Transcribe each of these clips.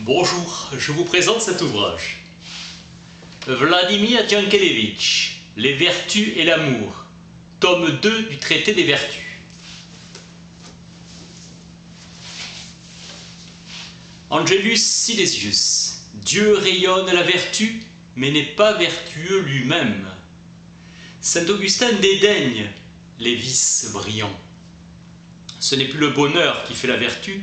Bonjour, je vous présente cet ouvrage. Vladimir Jankélévitch, Les vertus et l'amour, tome 2 du traité des vertus. Angelus Silesius, Dieu rayonne la vertu, mais n'est pas vertueux lui-même. Saint Augustin dédaigne les vices brillants. Ce n'est plus le bonheur qui fait la vertu,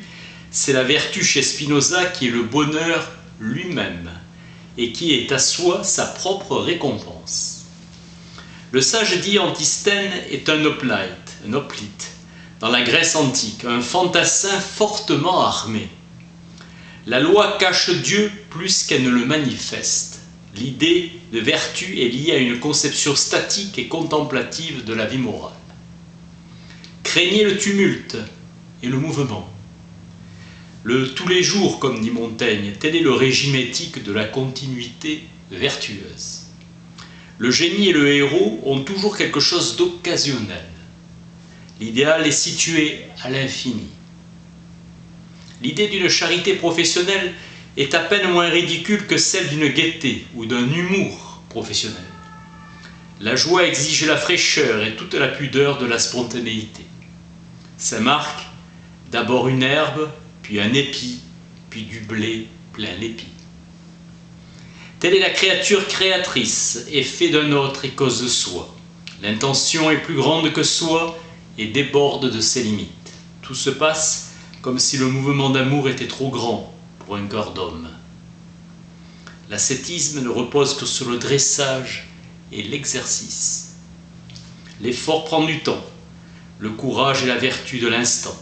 c'est la vertu chez Spinoza qui est le bonheur lui-même et qui est à soi sa propre récompense. Le sage dit Antisthène est un hoplite, dans la Grèce antique, un fantassin fortement armé. La loi cache Dieu plus qu'elle ne le manifeste. L'idée de vertu est liée à une conception statique et contemplative de la vie morale. Craignez le tumulte et le mouvement. Le tous les jours, comme dit Montaigne, tel est le régime éthique de la continuité vertueuse. Le génie et le héros ont toujours quelque chose d'occasionnel. L'idéal est situé à l'infini. L'idée d'une charité professionnelle est à peine moins ridicule que celle d'une gaieté ou d'un humour professionnel. La joie exige la fraîcheur et toute la pudeur de la spontanéité. Saint Marc, d'abord une herbe, puis un épi, puis du blé plein l'épi. Telle est la créature créatrice, et fait d'un autre et cause de soi. L'intention est plus grande que soi et déborde de ses limites. Tout se passe comme si le mouvement d'amour était trop grand pour un corps d'homme. L'ascétisme ne repose que sur le dressage et l'exercice. L'effort prend du temps, le courage est la vertu de l'instant.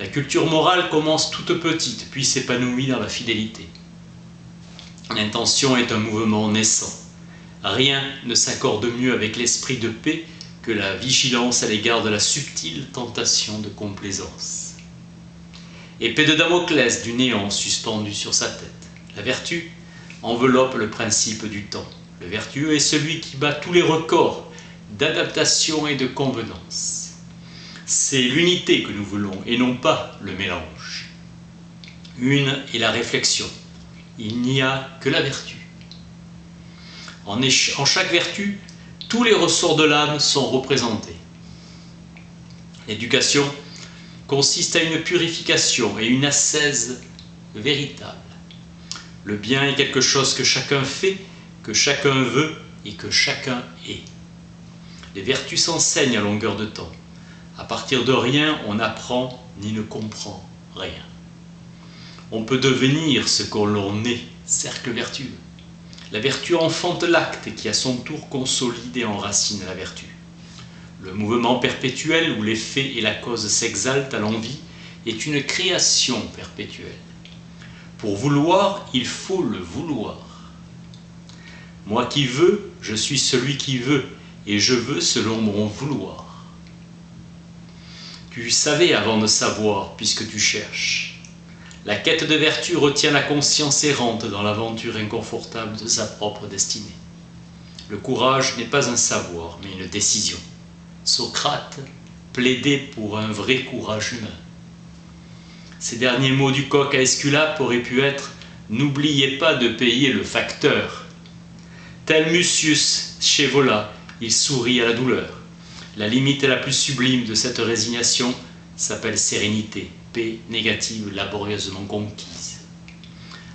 La culture morale commence toute petite, puis s'épanouit dans la fidélité. L'intention est un mouvement naissant. Rien ne s'accorde mieux avec l'esprit de paix que la vigilance à l'égard de la subtile tentation de complaisance. Épée de Damoclès du néant suspendue sur sa tête. La vertu enveloppe le principe du temps. Le vertueux est celui qui bat tous les records d'adaptation et de convenance. C'est l'unité que nous voulons et non pas le mélange. Une est la réflexion. Il n'y a que la vertu. En chaque vertu, tous les ressorts de l'âme sont représentés. L'éducation consiste à une purification et une ascèse véritable. Le bien est quelque chose que chacun fait, que chacun veut et que chacun est. Les vertus s'enseignent à longueur de temps. À partir de rien, on n'apprend ni ne comprend rien. On peut devenir ce que l'on est, cercle vertueux. La vertu enfante l'acte qui à son tour consolide et enracine la vertu. Le mouvement perpétuel où les faits et la cause s'exaltent à l'envi est une création perpétuelle. Pour vouloir, il faut le vouloir. Moi qui veux, je suis celui qui veut, et je veux selon mon vouloir. Tu savais avant de savoir, puisque tu cherches. La quête de vertu retient la conscience errante dans l'aventure inconfortable de sa propre destinée. Le courage n'est pas un savoir, mais une décision. Socrate plaidait pour un vrai courage humain. Ces derniers mots du coq à Esculape auraient pu être « N'oubliez pas de payer le facteur ». Tel Mucius Scaevola, il sourit à la douleur. La limite la plus sublime de cette résignation s'appelle sérénité, paix négative laborieusement conquise.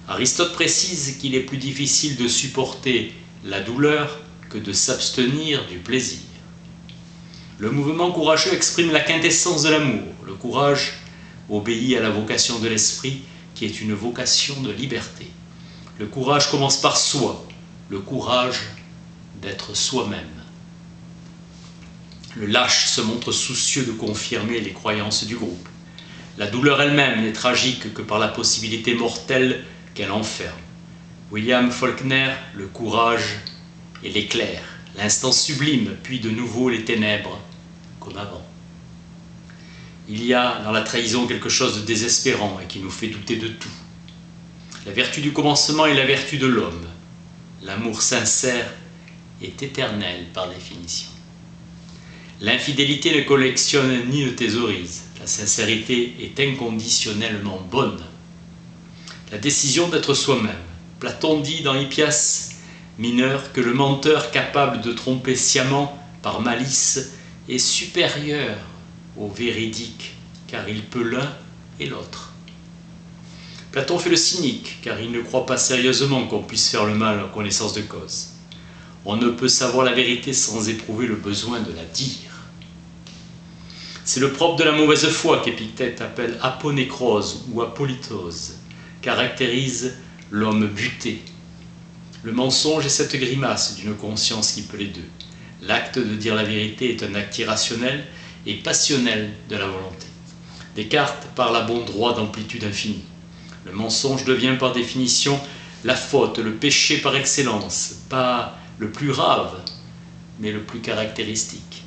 Aristote précise qu'il est plus difficile de supporter la douleur que de s'abstenir du plaisir. Le mouvement courageux exprime la quintessence de l'amour. Le courage obéit à la vocation de l'esprit qui est une vocation de liberté. Le courage commence par soi, le courage d'être soi-même. Le lâche se montre soucieux de confirmer les croyances du groupe. La douleur elle-même n'est tragique que par la possibilité mortelle qu'elle enferme. William Faulkner, le courage et l'éclair, l'instant sublime, puis de nouveau les ténèbres, comme avant. Il y a dans la trahison quelque chose de désespérant et qui nous fait douter de tout. La vertu du commencement est la vertu de l'homme. L'amour sincère est éternel par définition. L'infidélité ne collectionne ni ne thésaurise. La sincérité est inconditionnellement bonne. la décision d'être soi-même. Platon dit dans Hippias mineur que le menteur capable de tromper sciemment par malice est supérieur au véridique, car il peut l'un et l'autre. Platon fait le cynique, car il ne croit pas sérieusement qu'on puisse faire le mal en connaissance de cause. On ne peut savoir la vérité sans éprouver le besoin de la dire. C'est le propre de la mauvaise foi qu'Épictète appelle aponécrose ou apolitose, caractérise l'homme buté. Le mensonge est cette grimace d'une conscience qui peut les deux. L'acte de dire la vérité est un acte irrationnel et passionnel de la volonté. Descartes parle à bon droit d'amplitude infinie. Le mensonge devient par définition la faute, le péché par excellence, pas le plus grave, mais le plus caractéristique.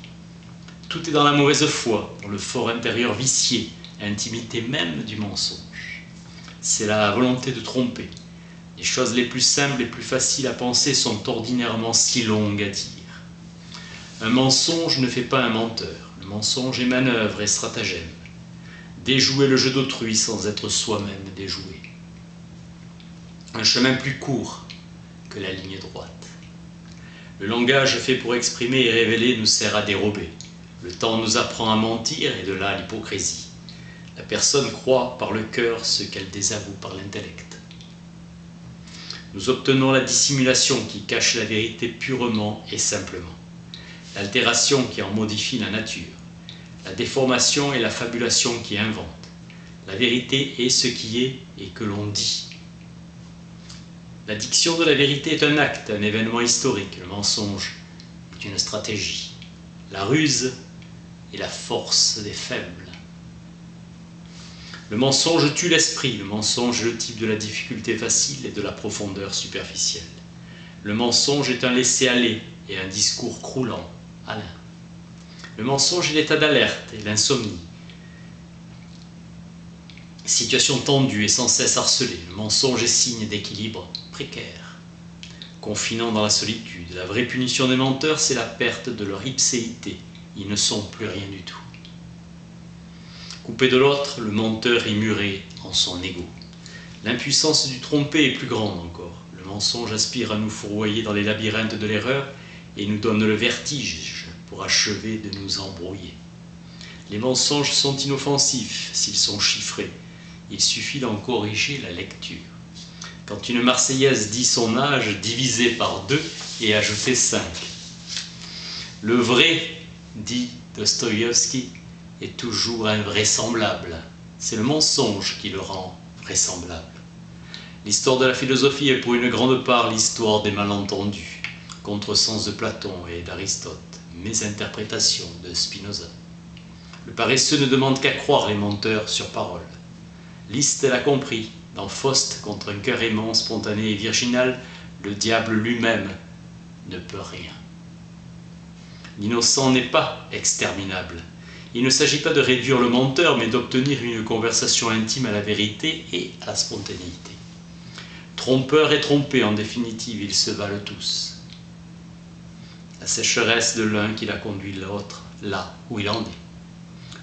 Tout est dans la mauvaise foi, dans le fort intérieur vicié, intimité même du mensonge. C'est la volonté de tromper. Les choses les plus simples, les plus faciles à penser sont ordinairement si longues à dire. Un mensonge ne fait pas un menteur. Le mensonge est manœuvre et stratagème. Déjouer le jeu d'autrui sans être soi-même déjoué. Un chemin plus court que la ligne droite. Le langage fait pour exprimer et révéler nous sert à dérober. Le temps nous apprend à mentir et de là l'hypocrisie. La personne croit par le cœur ce qu'elle désavoue par l'intellect. Nous obtenons la dissimulation qui cache la vérité purement et simplement. L'altération qui en modifie la nature. La déformation et la fabulation qui invente. La vérité est ce qui est et que l'on dit. La diction de la vérité est un acte, un événement historique. Le mensonge est une stratégie. La ruse est la force des faibles. Le mensonge tue l'esprit. Le mensonge est le type de la difficulté facile et de la profondeur superficielle. Le mensonge est un laisser-aller et un discours croulant. Alain. Le mensonge est l'état d'alerte et l'insomnie. Situation tendue et sans cesse harcelée. Le mensonge est signe d'équilibre précaire. Confinant dans la solitude. La vraie punition des menteurs, c'est la perte de leur ipséité. Ils ne sont plus rien du tout. Coupé de l'autre, le menteur est muré en son ego. L'impuissance du trompé est plus grande encore. Le mensonge aspire à nous fourvoyer dans les labyrinthes de l'erreur et nous donne le vertige pour achever de nous embrouiller. Les mensonges sont inoffensifs s'ils sont chiffrés. Il suffit d'en corriger la lecture. Quand une Marseillaise dit son âge, divisé par 2 et ajouté 5. Le vrai, dit Dostoïevski, est toujours invraisemblable. C'est le mensonge qui le rend vraisemblable. L'histoire de la philosophie est pour une grande part l'histoire des malentendus, contresens de Platon et d'Aristote, mésinterprétation de Spinoza. Le paresseux ne demande qu'à croire les menteurs sur parole. Liszt l'a compris, dans Faust, contre un cœur aimant, spontané et virginal, le diable lui-même ne peut rien. L'innocent n'est pas exterminable. Il ne s'agit pas de réduire le menteur, mais d'obtenir une conversation intime à la vérité et à la spontanéité. Trompeur et trompé, en définitive, ils se valent tous. La sécheresse de l'un qui l'a conduit l'autre, là où il en est.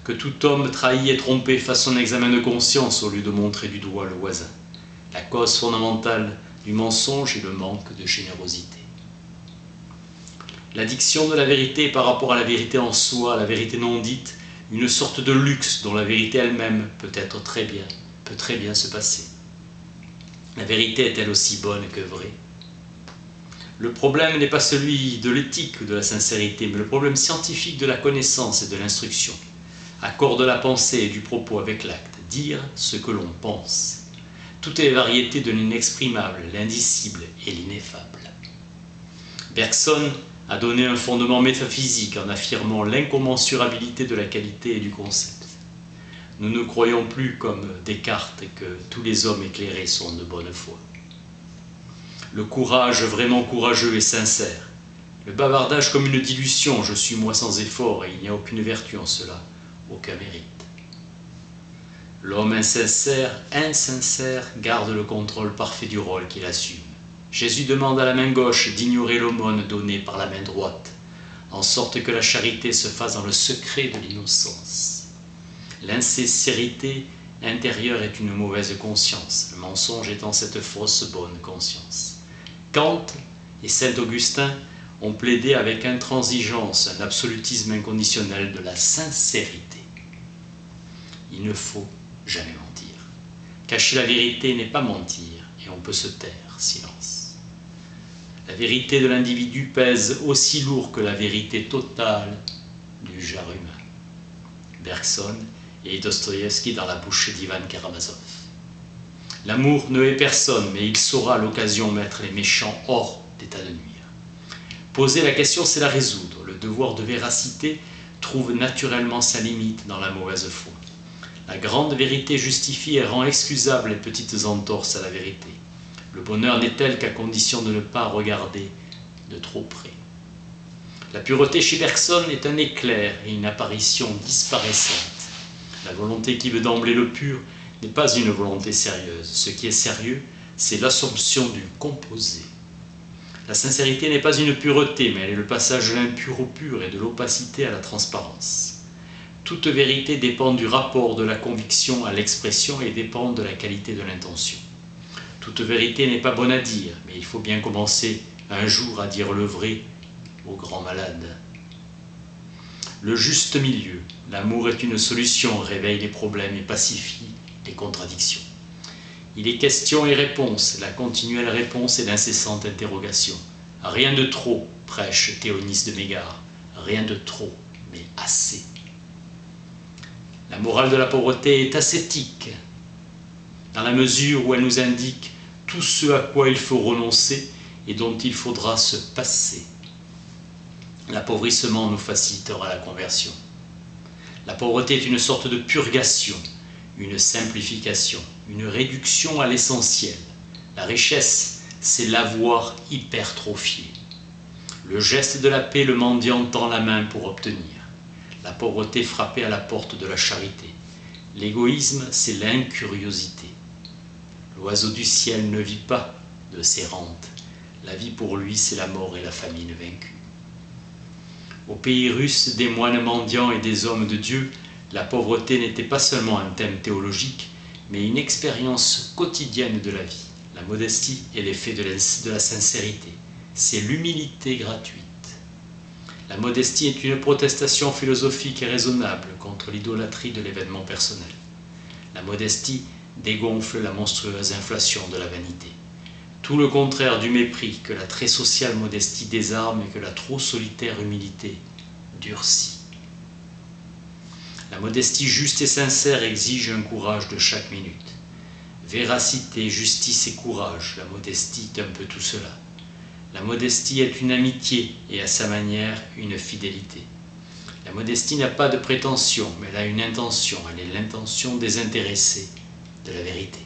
Que tout homme trahi et trompé fasse son examen de conscience au lieu de montrer du doigt le voisin. La cause fondamentale du mensonge est le manque de générosité. L'addiction de la vérité est par rapport à la vérité en soi, la vérité non dite, une sorte de luxe dont la vérité elle-même peut très bien se passer. La vérité est elle aussi bonne que vraie. Le problème n'est pas celui de l'éthique ou de la sincérité, mais le problème scientifique de la connaissance et de l'instruction. Accord de la pensée et du propos avec l'acte, dire ce que l'on pense. Toutes les variétés de l'inexprimable, l'indicible et l'ineffable. Bergson a donné un fondement métaphysique en affirmant l'incommensurabilité de la qualité et du concept. Nous ne croyons plus comme Descartes que tous les hommes éclairés sont de bonne foi. Le courage vraiment courageux et sincère. Le bavardage comme une dilution, je suis moi sans effort et il n'y a aucune vertu en cela, aucun mérite. L'homme insincère, garde le contrôle parfait du rôle qu'il assume. Jésus demande à la main gauche d'ignorer l'aumône donnée par la main droite, en sorte que la charité se fasse dans le secret de l'innocence. L'insincérité intérieure est une mauvaise conscience, le mensonge étant cette fausse bonne conscience. Kant et saint Augustin ont plaidé avec intransigeance un absolutisme inconditionnel de la sincérité. Il ne faut jamais mentir. Cacher la vérité n'est pas mentir, et on peut se taire, silence. La vérité de l'individu pèse aussi lourd que la vérité totale du genre humain. Bergson et Dostoïevski dans la bouche d'Ivan Karamazov. L'amour ne hait personne, mais il saura à l'occasion mettre les méchants hors d'état de nuire. Poser la question, c'est la résoudre. Le devoir de véracité trouve naturellement sa limite dans la mauvaise foi. La grande vérité justifie et rend excusables les petites entorses à la vérité. Le bonheur n'est tel qu'à condition de ne pas regarder de trop près. La pureté chez Bergson est un éclair et une apparition disparaissante. La volonté qui veut d'emblée le pur n'est pas une volonté sérieuse. Ce qui est sérieux, c'est l'assomption du composé. La sincérité n'est pas une pureté, mais elle est le passage de l'impur au pur et de l'opacité à la transparence. Toute vérité dépend du rapport de la conviction à l'expression et dépend de la qualité de l'intention. Toute vérité n'est pas bonne à dire, mais il faut bien commencer un jour à dire le vrai aux grands malades. Le juste milieu, l'amour est une solution, réveille les problèmes et pacifie les contradictions. Il est question et réponse, la continuelle réponse et l'incessante interrogation. Rien de trop, prêche Théonis de Mégare, rien de trop, mais assez. La morale de la pauvreté est ascétique, dans la mesure où elle nous indique tout ce à quoi il faut renoncer et dont il faudra se passer. L'appauvrissement nous facilitera la conversion. La pauvreté est une sorte de purgation, une simplification, une réduction à l'essentiel. La richesse, c'est l'avoir hypertrophié. Le geste de la paix, le mendiant tend la main pour obtenir. La pauvreté frappée à la porte de la charité. L'égoïsme, c'est l'incuriosité. L'oiseau du ciel ne vit pas de ses rentes. La vie pour lui, c'est la mort et la famine vaincue. Au pays russe des moines mendiants et des hommes de Dieu, la pauvreté n'était pas seulement un thème théologique, mais une expérience quotidienne de la vie. La modestie est l'effet de la sincérité. C'est l'humilité gratuite. La modestie est une protestation philosophique et raisonnable contre l'idolâtrie de l'événement personnel. La modestie dégonfle la monstrueuse inflation de la vanité. Tout le contraire du mépris que la très sociale modestie désarme et que la trop solitaire humilité durcit. La modestie juste et sincère exige un courage de chaque minute. Véracité, justice et courage, la modestie est un peu tout cela. La modestie est une amitié et à sa manière une fidélité. La modestie n'a pas de prétention, mais elle a une intention, elle est l'intention désintéressée de la vérité.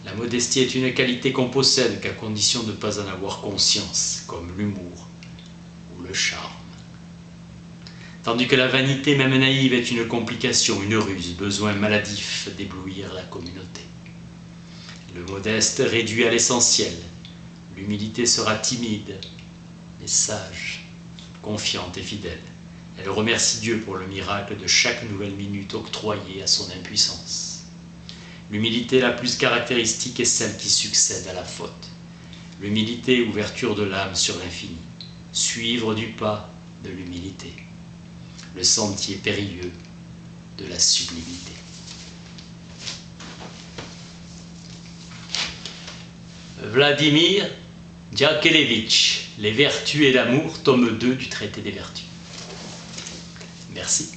La modestie est une qualité qu'on possède qu'à condition de ne pas en avoir conscience, comme l'humour ou le charme. Tandis que la vanité, même naïve, est une complication, une ruse, besoin maladif d'éblouir la communauté. Le modeste réduit à l'essentiel. L'humilité sera timide, mais sage, confiante et fidèle. Elle remercie Dieu pour le miracle de chaque nouvelle minute octroyée à son impuissance. L'humilité la plus caractéristique est celle qui succède à la faute. L'humilité, ouverture de l'âme sur l'infini. Suivre du pas de l'humilité. Le sentier périlleux de la sublimité. Vladimir Djakelevitch, Les vertus et l'amour, tome 2 du traité des vertus. Merci.